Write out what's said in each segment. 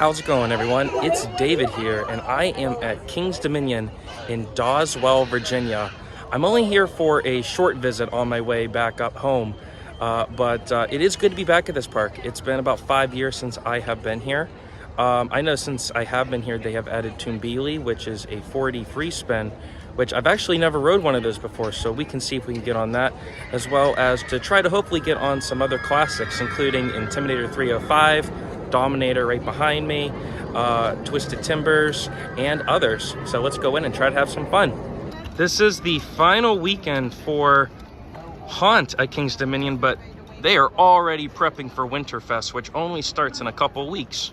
How's it going, everyone? It's David here, and I am at King's Dominion in Doswell, Virginia. I'm only here for a short visit on my way back up home, but it is good to be back at this park. It's been about 5 years since I have been here. I know since I have been here, they have added Tumbili, which is a 4D free spin, which I've actually never rode one of those before, so we can see if we can get on that, as well as to try to hopefully get on some other classics, including Intimidator 305, Dominator right behind me, Twisted Timbers, and others. So let's go in and try to have some fun. This is the final weekend for Haunt at King's Dominion, but they are already prepping for Winterfest, which only starts in a couple weeks.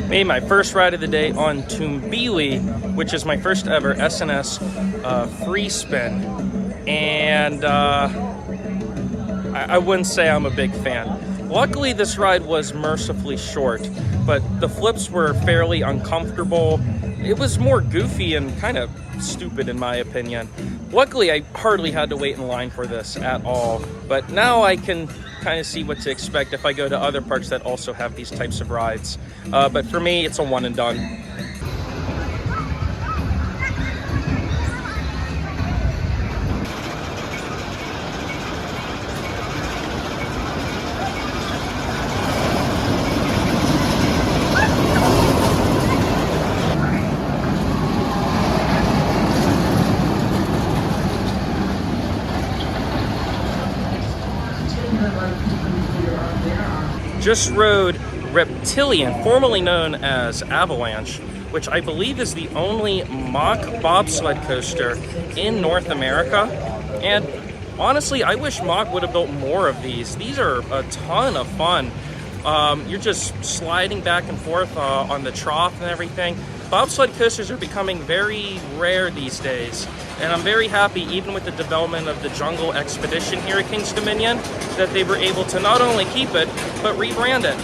Made my first ride of the day on Tumbili, which is my first ever SNS free spin, and I wouldn't say I'm a big fan. Luckily, this ride was mercifully short, but the flips were fairly uncomfortable. It was more goofy and kind of stupid in my opinion. Luckily, I hardly had to wait in line for this at all, but now I can kind of see what to expect if I go to other parks that also have these types of rides. But for me, it's a one and done. Just rode Reptilian, formerly known as Avalanche, which I believe is the only mock bobsled coaster in North America. And honestly, I wish mock would have built more of these. These are a ton of fun. You're just sliding back and forth on the trough and everything. Bobsled coasters are becoming very rare these days, and I'm very happy, even with the development of the Jungle Expedition here at King's Dominion, that they were able to not only keep it, but rebrand it.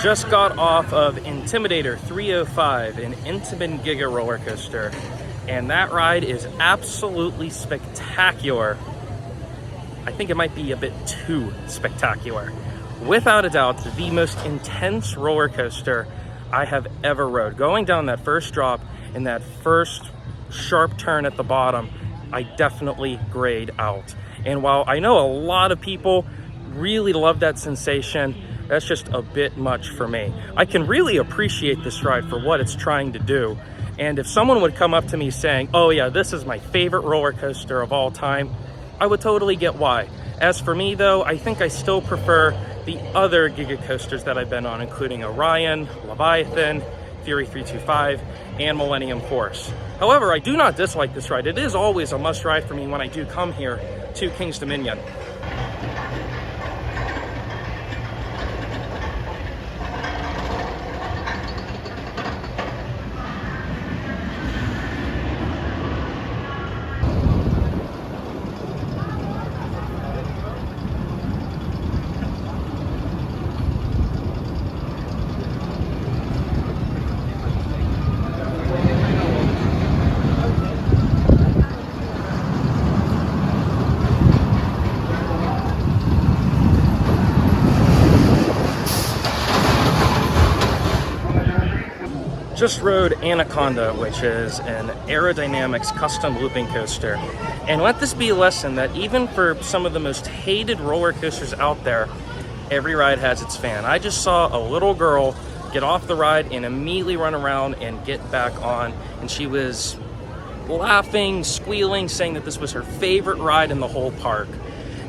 Just got off of Intimidator 305, an Intamin Giga roller coaster, and that ride is absolutely spectacular. I think it might be a bit too spectacular. Without a doubt, the most intense roller coaster I have ever rode. Going down that first drop and that first sharp turn at the bottom, I definitely grayed out. And while I know a lot of people really love that sensation, that's just a bit much for me. I can really appreciate this ride for what it's trying to do. And if someone would come up to me saying, oh yeah, this is my favorite roller coaster of all time, I would totally get why. As for me though, I think I still prefer the other Giga coasters that I've been on, including Orion, Leviathan, Fury 325, and Millennium Force. However, I do not dislike this ride. It is always a must ride for me when I do come here to King's Dominion. Just rode Anaconda, which is an aerodynamics custom looping coaster. And let this be a lesson that even for some of the most hated roller coasters out there, every ride has its fan. I just saw a little girl get off the ride and immediately run around and get back on. And she was laughing, squealing, saying that this was her favorite ride in the whole park.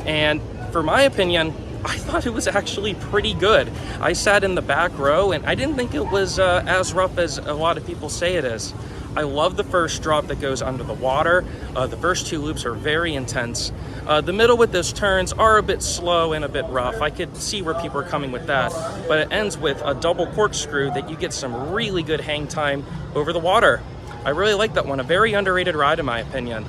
And for my opinion, I thought it was actually pretty good. I sat in the back row and I didn't think it was as rough as a lot of people say it is. I love the first drop that goes under the water. The first two loops are very intense. The middle with those turns are a bit slow and a bit rough. I could see where people are coming with that, but it ends with a double corkscrew that you get some really good hang time over the water. I really like that one. A very underrated ride in my opinion.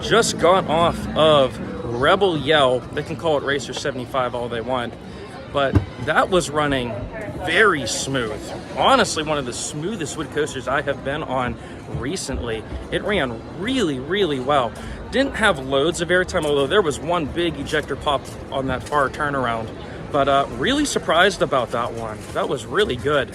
Just got off of Rebel Yell. They can call it Racer 75 all they want, but that was running very smooth. Honestly, one of the smoothest wood coasters I have been on recently. It ran really, really well. Didn't have loads of airtime, although there was one big ejector pop on that far turnaround, but really surprised about that one. That was really good.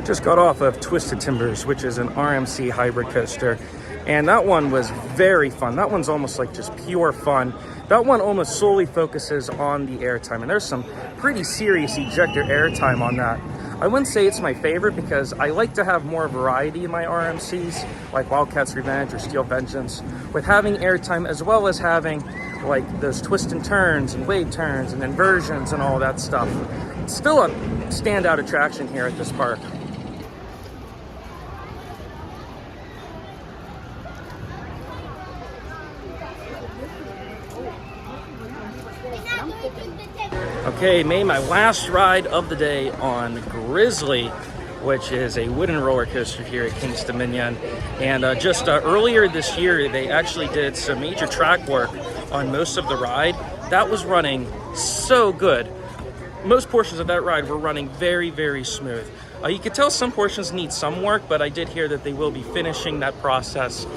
Just got off of Twisted Timbers, which is an RMC hybrid coaster, and that one was very fun. That one's almost like just pure fun. That one almost solely focuses on the airtime, and there's some pretty serious ejector airtime on that. I wouldn't say it's my favorite because I like to have more variety in my RMCs, like Wildcat's Revenge or Steel Vengeance, with having airtime as well as having like those twist and turns and wave turns and inversions and all that stuff. It's still a standout attraction here at this park. Okay, made my last ride of the day on Grizzly, which is a wooden roller coaster here at Kings Dominion. And just earlier this year, they actually did some major track work on most of the ride. That was running so good. Most portions of that ride were running very, very smooth. You could tell some portions need some work, but I did hear that they will be finishing that process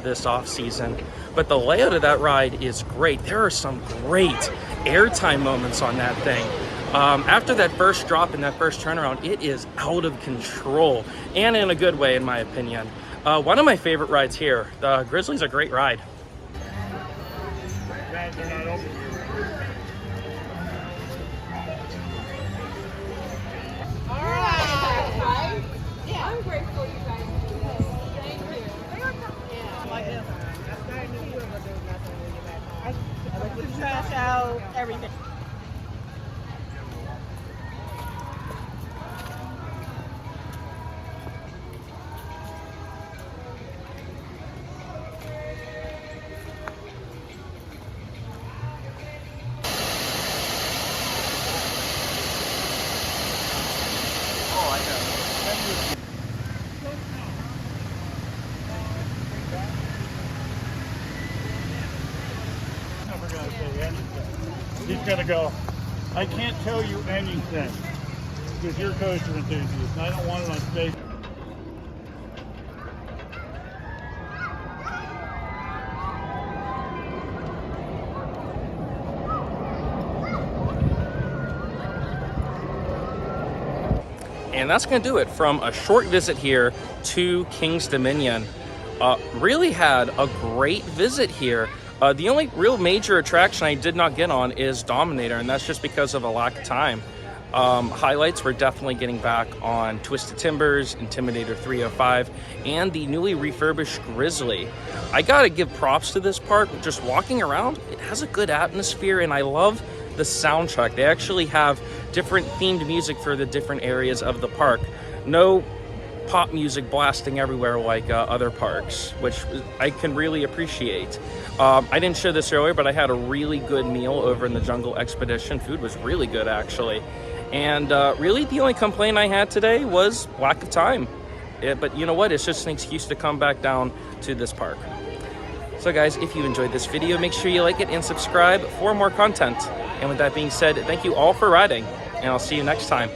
this off season. But the layout of that ride is great. There are some great airtime moments on that thing. After that first drop and that first turnaround, it is out of control, and in a good way, in my opinion. One of my favorite rides here. The Grizzly's a great ride. I'm grateful you guys did this. Thank you. Yeah. Like this. I like to trash out everything. Oh, I know. Never gonna say anything. He's gonna go, I can't tell you anything because you're a coaster enthusiast and I don't want it on stage. And that's going to do it from a short visit here to Kings Dominion. Really had a great visit here. The only real major attraction I did not get on is Dominator, and that's just because of a lack of time. Highlights were definitely getting back on Twisted Timbers, Intimidator 305, and the newly refurbished Grizzly. I gotta give props to this park. Just walking around, it has a good atmosphere, and I love the soundtrack. They actually have different themed music for the different areas of the park. No pop music blasting everywhere like other parks, which I can really appreciate. I didn't share this earlier, but I had a really good meal over in the Jungle Expedition. Food was really good, actually. And really the only complaint I had today was lack of time. But you know what? It's just an excuse to come back down to this park. So guys, if you enjoyed this video, make sure you like it and subscribe for more content. And with that being said, thank you all for riding, and I'll see you next time.